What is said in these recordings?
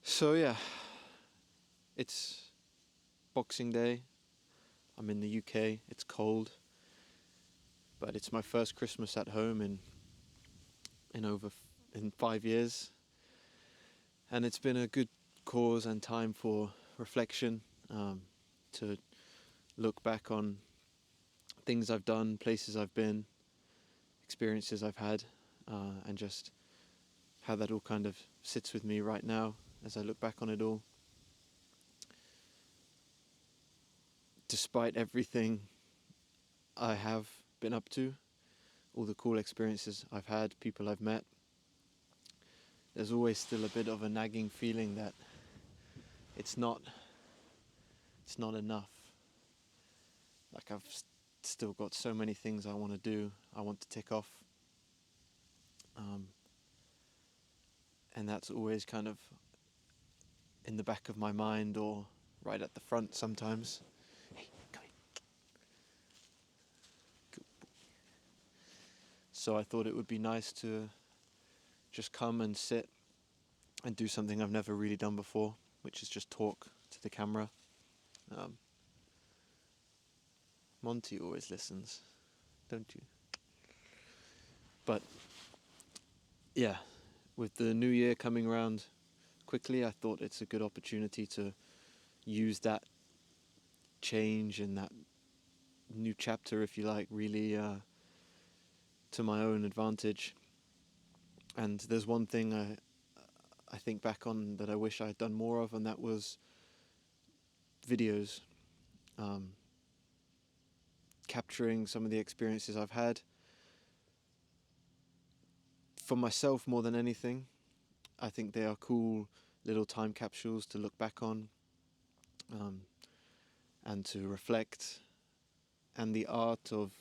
So yeah, it's Boxing Day. I'm in the UK. It's cold, but it's my first Christmas at home in 5 years, and it's been a good cause and time for reflection, to look back on things I've done, places I've been, experiences I've had, and just how that all kind of sits with me right now as I look back on it all. Despite everything I have been up to, all the cool experiences I've had, people I've met, there's always still a bit of a nagging feeling that it's not enough. Like I've still got so many things I want to do, I want to tick off. And that's always kind of in the back of my mind or right at the front sometimes. Hey, come here. Good boy. So I thought it would be nice to just come and sit and do something I've never really done before, which is just talk to the camera. Monty always listens, don't you? But yeah, with the new year coming around quickly, I thought it's a good opportunity to use that change and that new chapter, if you like, really to my own advantage. And there's one thing I think back on that I wish I had done more of, and that was videos. Capturing some of the experiences I've had for myself more than anything. I think they are cool little time capsules to look back on, and to reflect. And the art of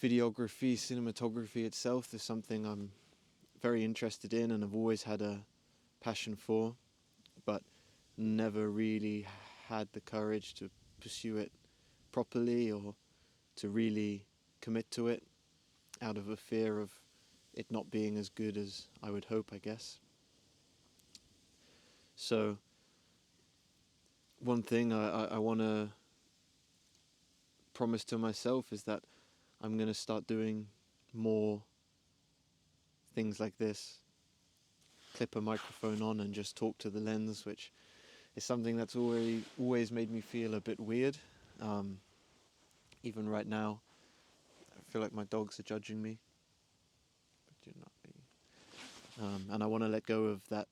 videography, cinematography itself is something I'm very interested in and I've always had a passion for, but never really had the courage to pursue it properly or to really commit to it out of a fear of it not being as good as I would hope, I guess. So one thing I want to promise to myself is that I'm going to start doing more things like this. Clip a microphone on and just talk to the lens, which is something that's always made me feel a bit weird. Even right now, I feel like my dogs are judging me. But you're not really. And I want to let go of that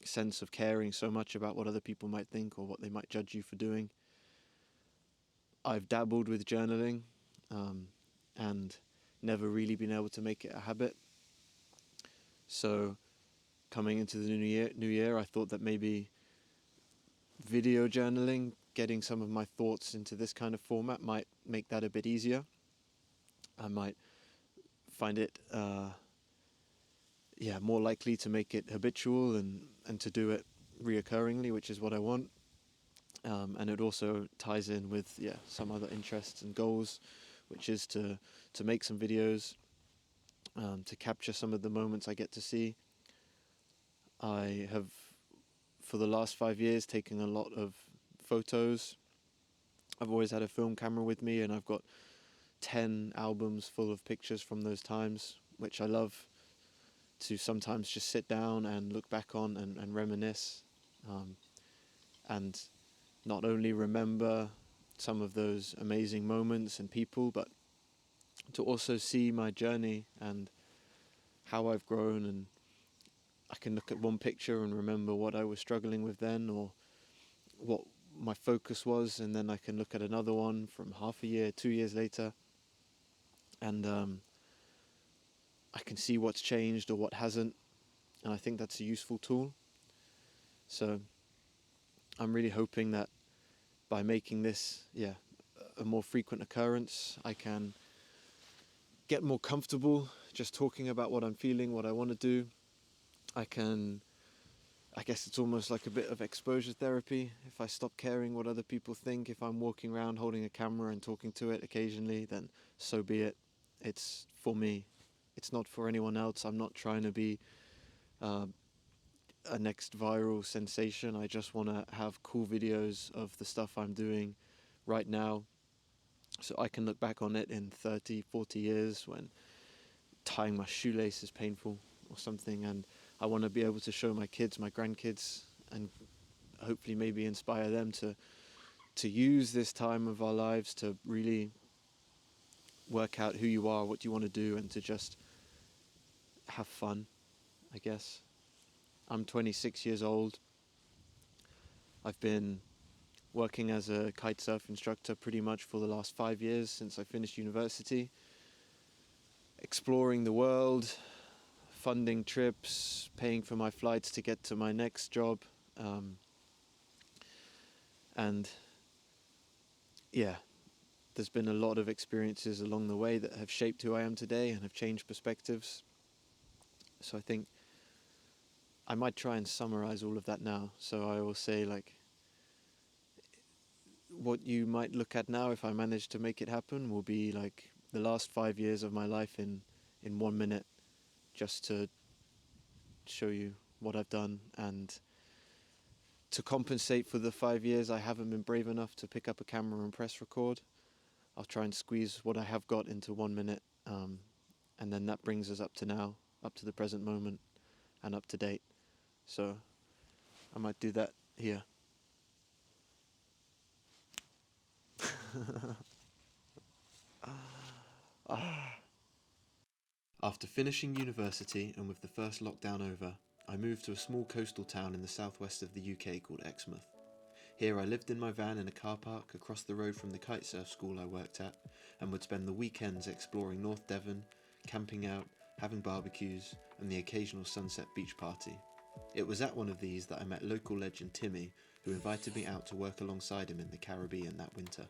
sense of caring so much about what other people might think or what they might judge you for doing. I've dabbled with journaling, and never really been able to make it a habit. So coming into the new year, I thought that maybe video journaling, getting some of my thoughts into this kind of format might make that a bit easier. I might find it more likely to make it habitual and to do it reoccurringly, which is what I want. And it also ties in with some other interests and goals, which is to make some videos, to capture some of the moments I get to see. I have, for the last 5 years, taken a lot of photos. I've always had a film camera with me, and I've got 10 albums full of pictures from those times, which I love to sometimes just sit down and look back on and reminisce, and not only remember some of those amazing moments and people, but to also see my journey and how I've grown. And I can look at one picture and remember what I was struggling with then or what my focus was, and then I can look at another one from half a year, 2 years later, and I can see what's changed or what hasn't, and I think that's a useful tool. So I'm really hoping that by making this a more frequent occurrence, I can get more comfortable just talking about what I'm feeling, what I want to do. I can I guess it's almost like a bit of exposure therapy. If I stop caring what other people think, if I'm walking around holding a camera and talking to it occasionally, then so be it. It's for me. It's not for anyone else. I'm not trying to be uh, a next viral sensation. I just want to have cool videos of the stuff I'm doing right now, so I can look back on it in 30, 40 years when tying my shoelace is painful or something, and I want to be able to show my kids, my grandkids, and hopefully maybe inspire them to use this time of our lives to really work out who you are, what you want to do, and to just have fun, I guess. I'm 26 years old. I've been working as a kitesurf instructor pretty much for the last 5 years since I finished university, exploring the world, funding trips, paying for my flights to get to my next job, and yeah, there's been a lot of experiences along the way that have shaped who I am today and have changed perspectives. So I think I might try and summarize all of that now. So I will say, like, what you might look at now, if I manage to make it happen, will be like the last 5 years of my life in 1 minute, just to show you what I've done. And to compensate for the 5 years I haven't been brave enough to pick up a camera and press record, I'll try and squeeze what I have got into 1 minute, and then that brings us up to now, up to the present moment, and up to date. So I might do that here. After finishing university and with the first lockdown over, I moved to a small coastal town in the southwest of the UK called Exmouth. Here I lived in my van in a car park across the road from the kitesurf school I worked at, and would spend the weekends exploring North Devon, camping out, having barbecues, and the occasional sunset beach party. It was at one of these that I met local legend Timmy, who invited me out to work alongside him in the Caribbean that winter.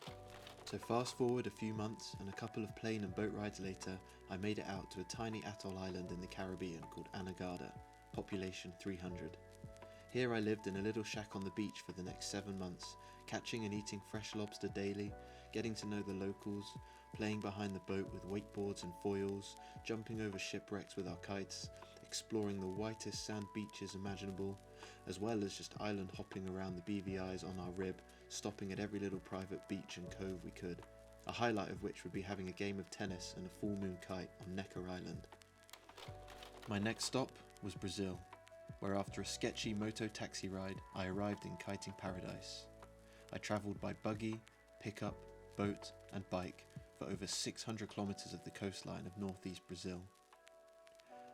So fast forward a few months, and a couple of plane and boat rides later, I made it out to a tiny atoll island in the Caribbean called Anegada, population 300. Here I lived in a little shack on the beach for the next 7 months, catching and eating fresh lobster daily, getting to know the locals, playing behind the boat with wakeboards and foils, jumping over shipwrecks with our kites, exploring the whitest sand beaches imaginable, as well as just island hopping around the BVIs on our rib, stopping at every little private beach and cove we could, a highlight of which would be having a game of tennis and a full moon kite on Necker Island. My next stop was Brazil, where after a sketchy moto taxi ride, I arrived in kiting paradise. I travelled by buggy, pickup, boat and bike for over 600 kilometres of the coastline of northeast Brazil.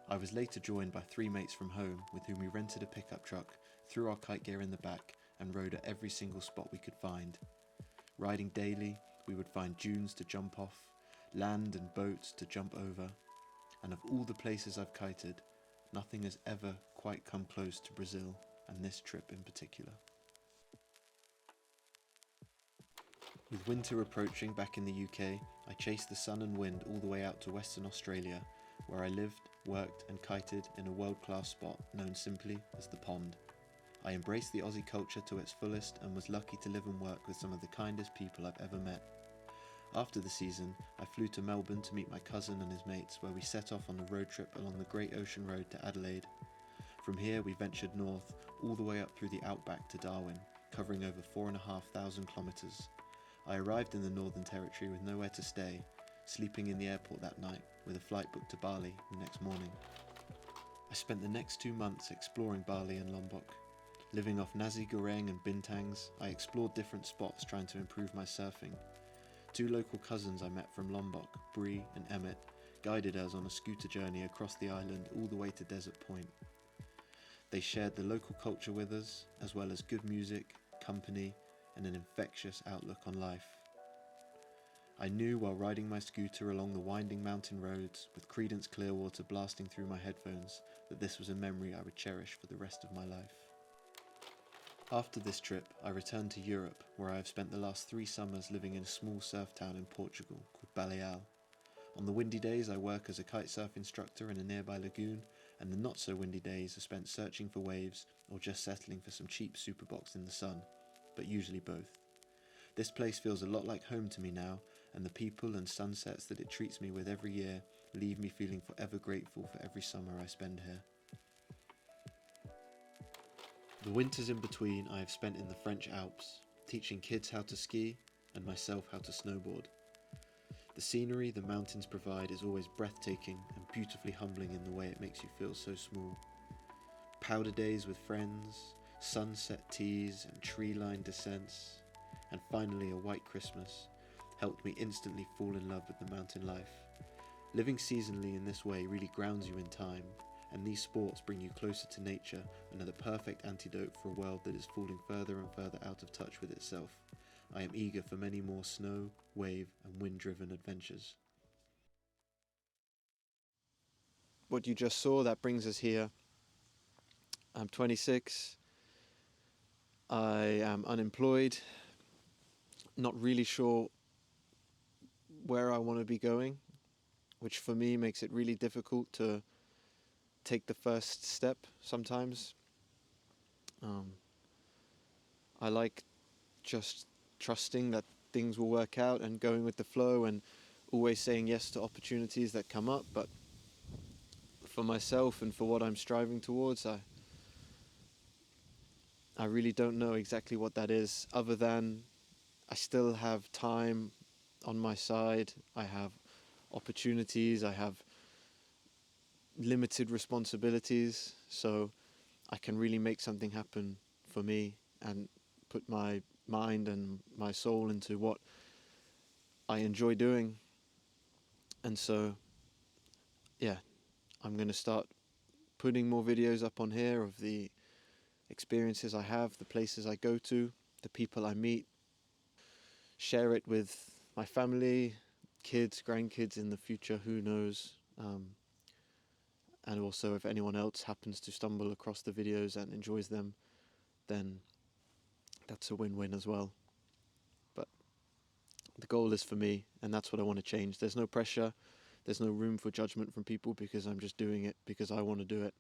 I was later joined by 3 mates from home with whom we rented a pickup truck, threw our kite gear in the back and rode at every single spot we could find. Riding daily, we would find dunes to jump off, land and boats to jump over, and of all the places I've kited, nothing has ever quite come close to Brazil, and this trip in particular. With winter approaching back in the UK, I chased the sun and wind all the way out to Western Australia, where I lived, worked and kited in a world-class spot known simply as The Pond. I embraced the Aussie culture to its fullest and was lucky to live and work with some of the kindest people I've ever met. After the season, I flew to Melbourne to meet my cousin and his mates, where we set off on a road trip along the Great Ocean Road to Adelaide. From here we ventured north, all the way up through the outback to Darwin, covering over 4,500 kilometres. I arrived in the Northern Territory with nowhere to stay, sleeping in the airport that night, with a flight booked to Bali the next morning. I spent the next 2 months exploring Bali and Lombok. Living off nasi goreng and bintangs, I explored different spots trying to improve my surfing. 2 local cousins I met from Lombok, Bree and Emmett, guided us on a scooter journey across the island all the way to Desert Point. They shared the local culture with us, as well as good music, company, and an infectious outlook on life. I knew while riding my scooter along the winding mountain roads, with Creedence Clearwater blasting through my headphones, that this was a memory I would cherish for the rest of my life. After this trip, I returned to Europe, where I have spent the last 3 summers living in a small surf town in Portugal called Baleal. On the windy days I work as a kitesurf instructor in a nearby lagoon, and the not so windy days are spent searching for waves or just settling for some cheap superbox in the sun, but usually both. This place feels a lot like home to me now, and the people and sunsets that it treats me with every year leave me feeling forever grateful for every summer I spend here. The winters in between I have spent in the French Alps, teaching kids how to ski and myself how to snowboard. The scenery the mountains provide is always breathtaking and beautifully humbling in the way it makes you feel so small. Powder days with friends, sunset teas and tree-lined descents, and finally a white Christmas helped me instantly fall in love with the mountain life. Living seasonally in this way really grounds you in time, and these sports bring you closer to nature and are the perfect antidote for a world that is falling further and further out of touch with itself. I am eager for many more snow, wave and wind-driven adventures. What you just saw, that brings us here. I'm 26. I am unemployed, not really sure where I want to be going, which for me makes it really difficult to take the first step sometimes. I like just trusting that things will work out and going with the flow and always saying yes to opportunities that come up, but for myself and for what I'm striving towards, I really don't know exactly what that is, other than I still have time on my side, I have opportunities, I have limited responsibilities, so I can really make something happen for me and put my mind and my soul into what I enjoy doing. And so, yeah, I'm going to start putting more videos up on here of the experiences I have, the places I go to, the people I meet, share it with my family, kids, grandkids in the future, who knows. And also if anyone else happens to stumble across the videos and enjoys them, then that's a win-win as well. But the goal is for me, and that's what I want to change. There's no pressure, there's no room for judgment from people, because I'm just doing it because I want to do it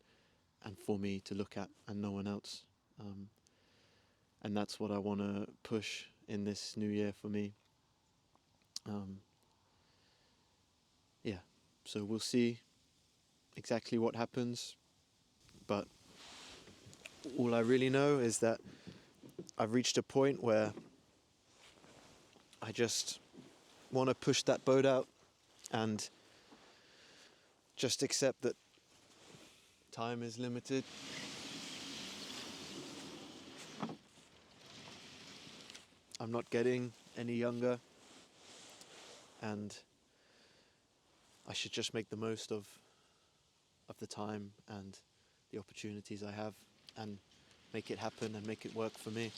and for me to look at and no one else. And that's what I want to push in this new year for me. Yeah, so we'll see exactly what happens, but all I really know is that I've reached a point where I just want to push that boat out and just accept that time is limited. I'm not getting any younger, and I should just make the most of the time and the opportunities I have and make it happen and make it work for me.